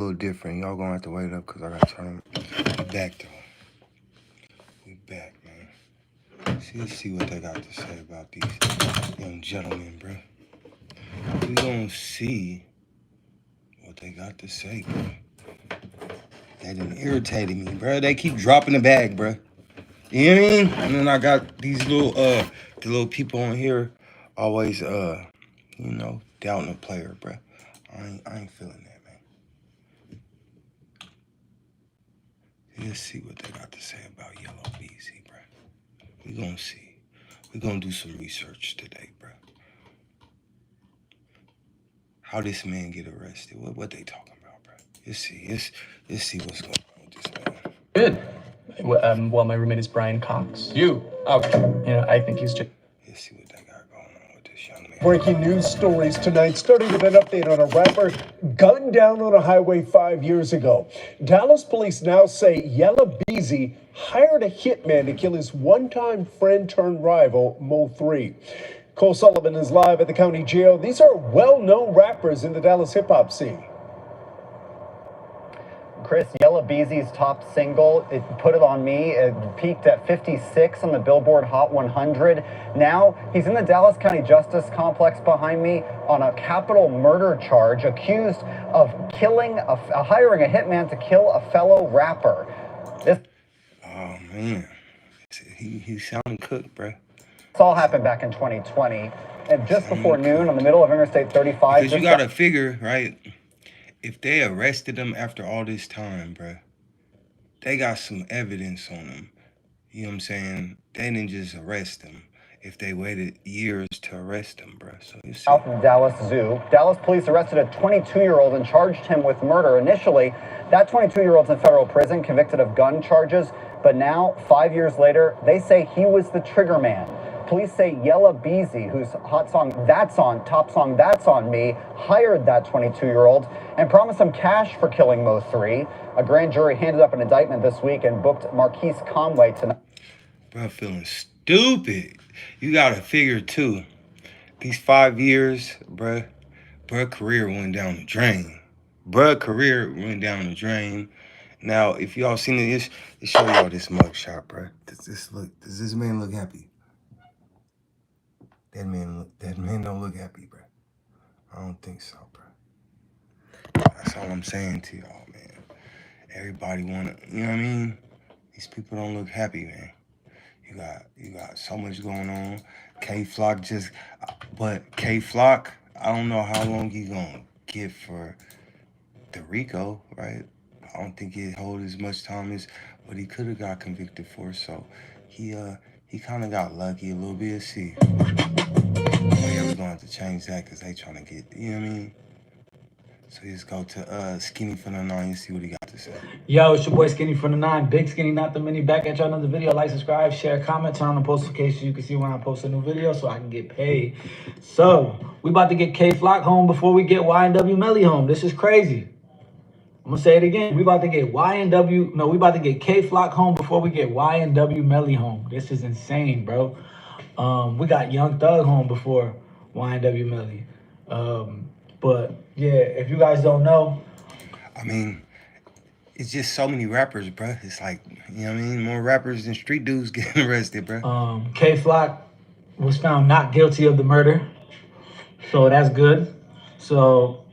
A little different. Y'all gonna have to wait up because I gotta turn back though. We back, man. Let's see what they got to say about these young gentlemen, bro. We gonna see what they got to say, bro. That done irritated me, bro. They keep dropping the bag, bro. You know what I mean? And then I got these the little people on here always you know, doubting a player, bro. I ain't feeling that, man. Let's see what they got to say about Yella Beezy, bro. We gonna see. We gonna do some research today, bro. How this man get arrested? What they talking about, bro? Let's see. Let's see what's going on with this man. Good. Well, my roommate is Brian Cox. You? Okay. You know, I think he's just... Let's see what they got going on with this young man. Breaking news stories tonight, starting with an update on a rapper gunned down on a highway 5 years ago. Dallas police now say Yella Beezy hired a hitman to kill his one-time friend turned rival, Mo 3. Cole Sullivan is live at the county jail. These are well-known rappers in the Dallas hip-hop scene. Chris, Yella Beezy's top single, It Put It On Me, it peaked at 56 on the Billboard Hot 100. Now, he's in the Dallas County Justice Complex behind me on a capital murder charge, accused of hiring a hitman to kill a fellow rapper. Oh, man. He sounding cooked, bro. This all happened back in 2020. And just before noon on the middle of Interstate 35. Because you got to figure, right? If they arrested him after all this time, bruh, they got some evidence on him. You know what I'm saying? They didn't just arrest him if they waited years to arrest him, bruh. So you see. Out from Dallas Zoo. Dallas police arrested a 22-year-old and charged him with murder. Initially, that 22-year-old's in federal prison, convicted of gun charges. But now, 5 years later, they say he was the trigger man. Police say Yella Beezy, whose top song That's On Me, hired that 22-year-old and promised him cash for killing Mo 3. A grand jury handed up an indictment this week and booked Marquise Conway tonight. Bro, feeling stupid. You gotta figure too. These 5 years, bruh, career went down the drain. Career went down the drain. Now, if y'all seen it, let's show y'all this mugshot, bruh. Does this man look happy? That man don't look happy, bro. I don't think so, bro. That's all I'm saying to y'all, man. Everybody wanna, you know what I mean? These people don't look happy, man. You got so much going on. K-Flock but K-Flock, I don't know how long he gonna get for the RICO, right? I don't think he'd hold as much time as what he could have got convicted for. So he kind of got lucky a little bit. See. Yeah, we're gonna have to change that because they trying to get, you know what I mean? So just go to Skinny from the 9 and see what he got to say. Yo, it's your boy Skinny from the 9. Big Skinny, not the mini. Back at y'all another video. Like, subscribe, share, comment, turn on the post notifications so you can see when I post a new video so I can get paid. So, we about to get K-Flock home before we get Y&W Melly home. This is crazy. I'm gonna say it again. We about to get we about to get K-Flock home before we get Y&W Melly home. This is insane, bro. We got Young Thug home before Y&W Melly. But yeah, if you guys don't know, I mean, it's just so many rappers, bro. It's like, you know what I mean? More rappers than street dudes getting arrested, bro. K-Flock was found not guilty of the murder, so that's good. So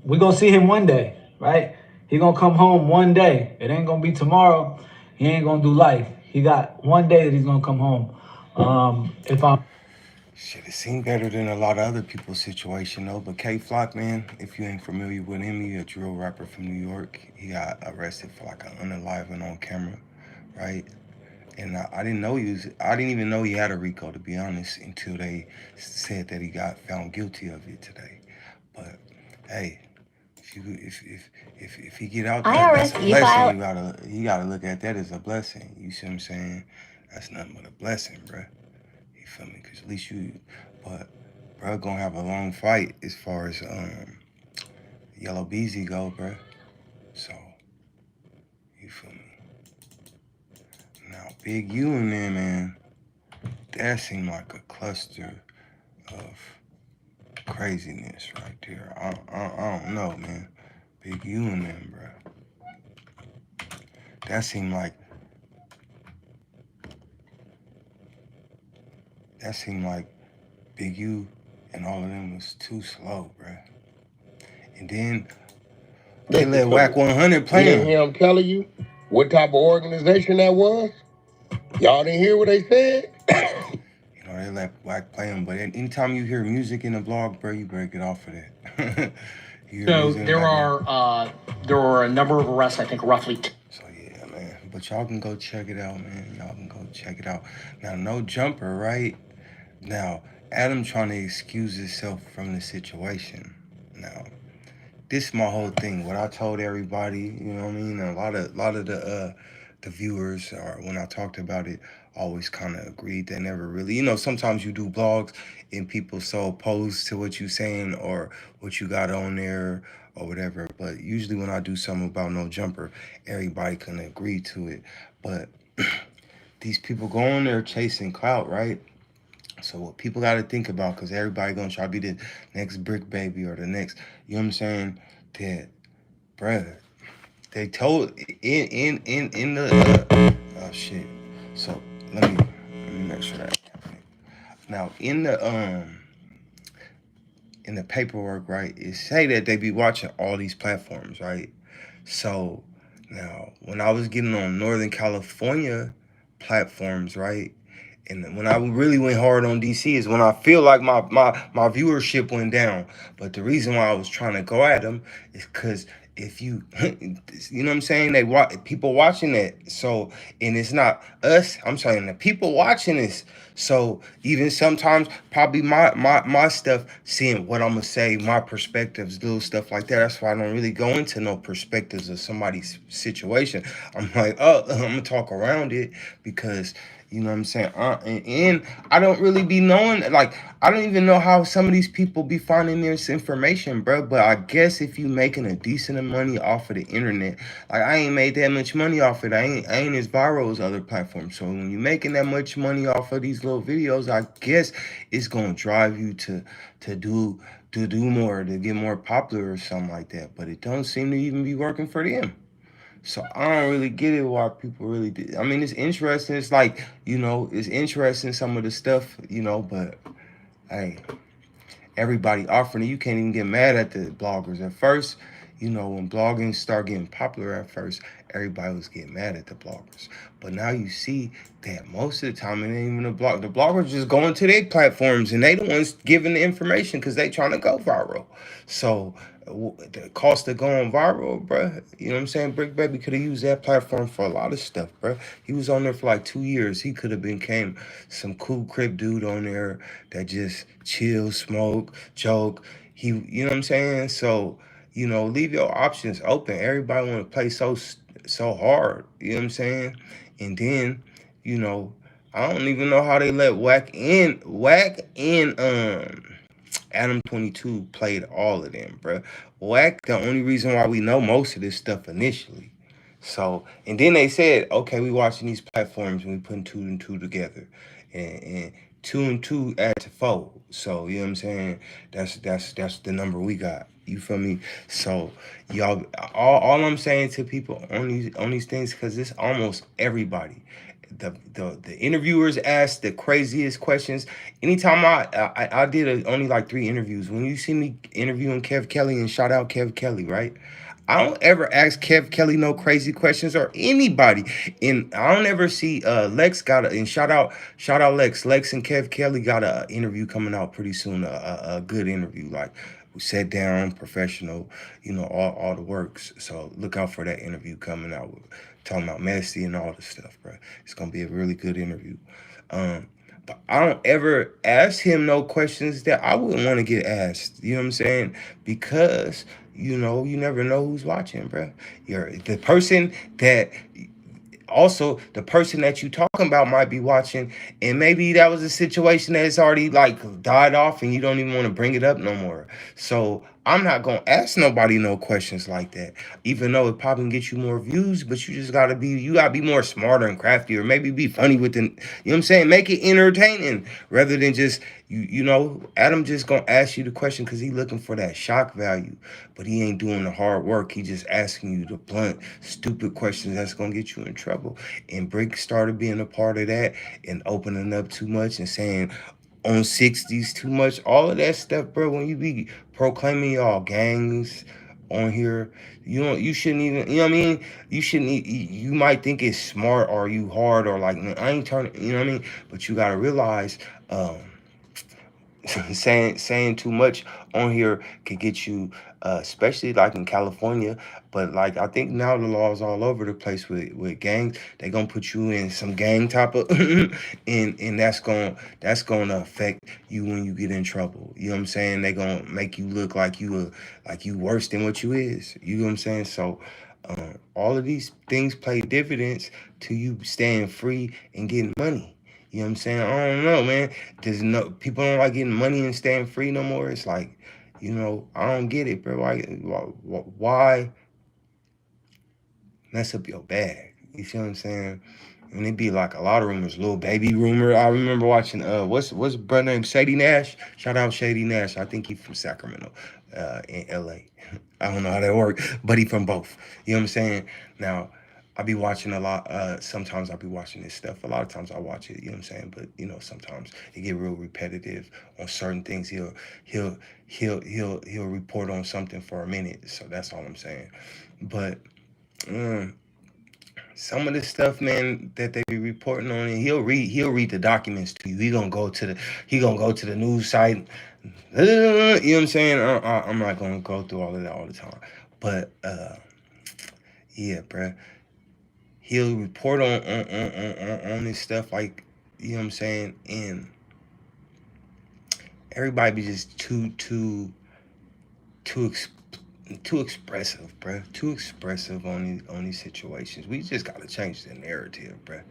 we gonna see him one day, right? He gonna come home one day. It ain't gonna be tomorrow. He ain't gonna do life. He got one day that he's gonna come home. Shit, it seemed better than a lot of other people's situation, though. But K-Flock, man, if you ain't familiar with him, he's a drill rapper from New York. He got arrested for like an unaliving on camera, right? And I didn't even know he had a RICO, to be honest, until they said that he got found guilty of it today. But hey, if he get out there, that's a blessing. You gotta look at that as a blessing. You see what I'm saying? That's nothing but a blessing, bro. You feel me? Because at least but bro gonna have a long fight as far as Yella Beezy go, bro. So, you feel me? Now, Big U in there, man, that seemed like a cluster of craziness right there. I don't know, man. Big U and them, bro. That seemed like Big U and all of them was too slow, bro. And then they let Whack 100 play You didn't him. hear him telling you what type of organization that was? Y'all didn't hear what they said? You know, they let Whack play him, but anytime you hear music in the blog, bro, you better get off of that. So there were a number of arrests, I think roughly. So yeah, man. But y'all can go check it out, man. Y'all can go check it out. Now, no jumper, right? Now, Adam trying to excuse himself from the situation. Now, this is my whole thing. What I told everybody, you know what I mean? A lot of the viewers, or when I talked about it, always kind of agreed. They never really, you know, sometimes you do blogs and people so opposed to what you saying or what you got on there or whatever. But usually when I do something about no jumper, everybody can agree to it. But these people go on there chasing clout, right? So what people got to think about, because everybody going to try to be the next Bricc baby or the next, you know what I'm saying, that, bruh, they told in the, oh shit. So let me make sure that. Now in the paperwork, right, it say that they be watching all these platforms, right? So now when I was getting on Northern California platforms, right, and when I really went hard on DC is when I feel like my viewership went down. But the reason why I was trying to go at them is because if you, you know what I'm saying, people watching that. So, and it's not us. I'm saying the people watching this. So even sometimes probably my stuff, seeing what I'm gonna say, my perspectives, little stuff like that. That's why I don't really go into no perspectives of somebody's situation. I'm like, oh, I'm gonna talk around it because. You know what I'm saying? And I don't really be knowing, like, I don't even know how some of these people be finding this information, bro. But I guess if you making a decent amount of money off of the internet, like, I ain't made that much money off it. I ain't as viral as other platforms. So when you making that much money off of these little videos, I guess it's gonna drive you to do more, to get more popular or something like that. But it don't seem to even be working for them. So I don't really get it why people really did. I mean, it's interesting. It's like, you know, it's interesting some of the stuff, you know, but hey, everybody offering it. You can't even get mad at the bloggers. At first, you know, when blogging started getting popular at first, everybody was getting mad at the bloggers. But now you see that most of the time it ain't even the blog. The bloggers just going to their platforms and they the ones giving the information because they trying to go viral. So the cost of going viral, bro, you know what I'm saying? Bricc Baby could have used that platform for a lot of stuff, bro. He was on there for like 2 years. He could have became some cool crib dude on there that just chill, smoke, joke. You know what I'm saying? So, you know, leave your options open. Everybody want to play so hard. You know what I'm saying? And then, you know, I don't even know how they let Whack in Adam 22 played all of them, bro. Whack, the only reason why we know most of this stuff initially. So, and then they said, okay, we watching these platforms and we putting 2 and 2 together. And 2 and 2 add to 4. So, you know what I'm saying? That's the number we got. You feel me? So, y'all, all I'm saying to people on these things, because it's almost everybody. The interviewers ask the craziest questions. Anytime I did only like 3 interviews. When you see me interviewing Kev Kelly, and shout out Kev Kelly, right? I don't ever ask Kev Kelly no crazy questions or anybody. And I don't ever see Lex got and shout out Lex. Lex and Kev Kelly got a interview coming out pretty soon. A good interview, like we sat down, professional, you know, all the works. So look out for that interview coming out. Talking about Messi and all this stuff, bro. It's gonna be a really good interview. But I don't ever ask him no questions that I wouldn't want to get asked. You know what I'm saying? Because, you know, you never know who's watching, bro. The person that you talking about might be watching, and maybe that was a situation that's already like died off and you don't even want to bring it up no more. So I'm not gonna ask nobody no questions like that, even though it probably can get you more views. But you gotta be more smarter and craftier. Maybe be funny with the, you know what I'm saying? Make it entertaining rather than just you know. Adam just gonna ask you the question because he looking for that shock value, but he ain't doing the hard work. He just asking you the blunt, stupid questions that's gonna get you in trouble. And Bricc started being a part of that and opening up too much and saying on 60s too much, all of that stuff, bro. When you be proclaiming y'all gangs on here, you shouldn't even, you know what I mean? You shouldn't, you might think it's smart or you hard or like, I ain't turning, you know what I mean? But you gotta realize, saying too much on here could get you, especially like in California. But like I think now the laws all over the place with gangs. They gonna put you in some gang type of, and that's gonna affect you when you get in trouble. You know what I'm saying? They gonna make you look like you worse than what you is. You know what I'm saying? So. All of these things play dividends to you staying free and getting money. You know what I'm saying? I don't know, man. People don't like getting money and staying free no more. It's like, you know, I don't get it, bro. Why mess up your bag? You see what I'm saying? And it be like a lot of rumors, little baby rumor. I remember watching what's brother named Shady Nash. Shout out Shady Nash. I think he's from Sacramento, in LA. I don't know how that works, but he from both. You know what I'm saying? Now, I be watching a lot. Sometimes I be watching this stuff. A lot of times I watch it. You know what I'm saying? But you know, sometimes it get real repetitive on certain things. He'll report on something for a minute. So that's all I'm saying. But some of the stuff, man, that they be reporting on, and he'll read the documents to you. He gonna go to the news site. You know what I'm saying? I'm not gonna go through all of that all the time. But yeah, bruh. He'll report on this stuff, like, you know what I'm saying, and everybody be just too expressive, bruh. Too expressive on these situations. We just gotta change the narrative, bruh.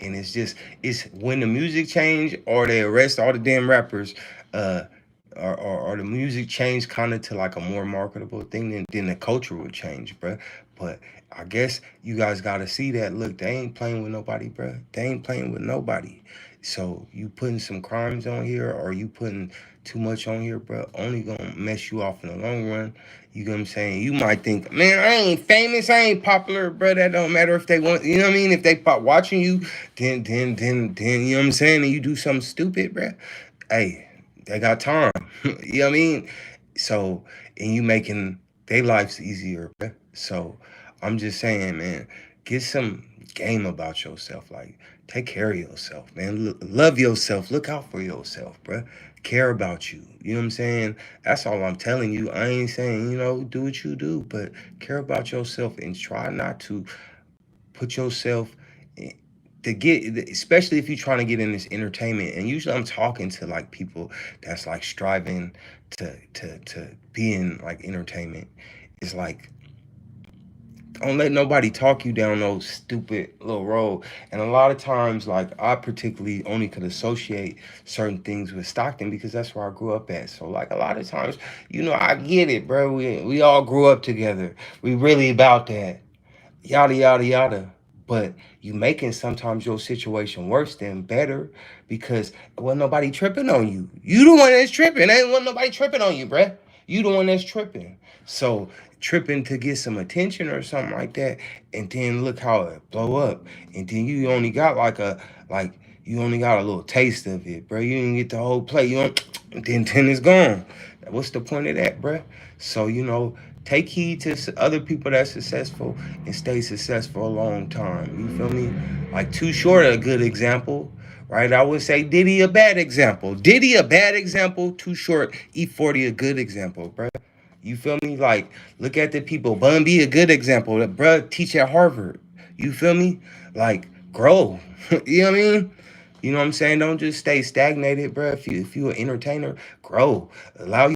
And it's when the music change or they arrest all the damn rappers, or the music change kind of to like a more marketable thing, then the culture will change, bruh. But I guess you guys gotta see that. Look, they ain't playing with nobody, bruh. They ain't playing with nobody. So you putting some crimes on here or you putting too much on here, bruh, only gonna mess you off in the long run. You know what I'm saying? You might think, man, I ain't famous, I ain't popular, bro. That don't matter if they want, you know what I mean? If they pop watching you, then, you know what I'm saying? And you do something stupid, bro. Hey, they got time. You know what I mean? So, and you making their lives easier, bro. So, I'm just saying, man, get some game about yourself. Like, take care of yourself, man. Love yourself. Look out for yourself, bro. Care about you. You know what I'm saying? That's all I'm telling you. I ain't saying, you know, do what you do, but care about yourself and try not to put yourself to get, especially if you're trying to get in this entertainment. And usually I'm talking to like people that's like striving to be in like entertainment. It's like, don't let nobody talk you down no stupid little road. And a lot of times, like, I particularly only could associate certain things with Stockton because that's where I grew up at. So, like, a lot of times, you know, I get it, bro. We all grew up together. We really about that. Yada, yada, yada. But you making sometimes your situation worse than better because wasn't nobody tripping on you. You the one that's tripping. Ain't wasn't nobody tripping on you, bruh. You the one that's tripping. So tripping to get some attention or something like that, and then look how it blow up. And then you only got you only got a little taste of it, bro. You didn't get the whole plate. You don't, then it's gone. What's the point of that, bruh? So, you know, take heed to other people that's successful and stay successful a long time. You feel me? Like Too Short, a good example, right? I would say Diddy a bad example. Diddy a bad example. Too Short, E40 a good example, bro. You feel me? Like, look at the people. Bun B a good example. That bruh teach at Harvard. You feel me? Like, grow. You know what I mean? You know what I'm saying? Don't just stay stagnated, bro. If you an entertainer, grow. Allow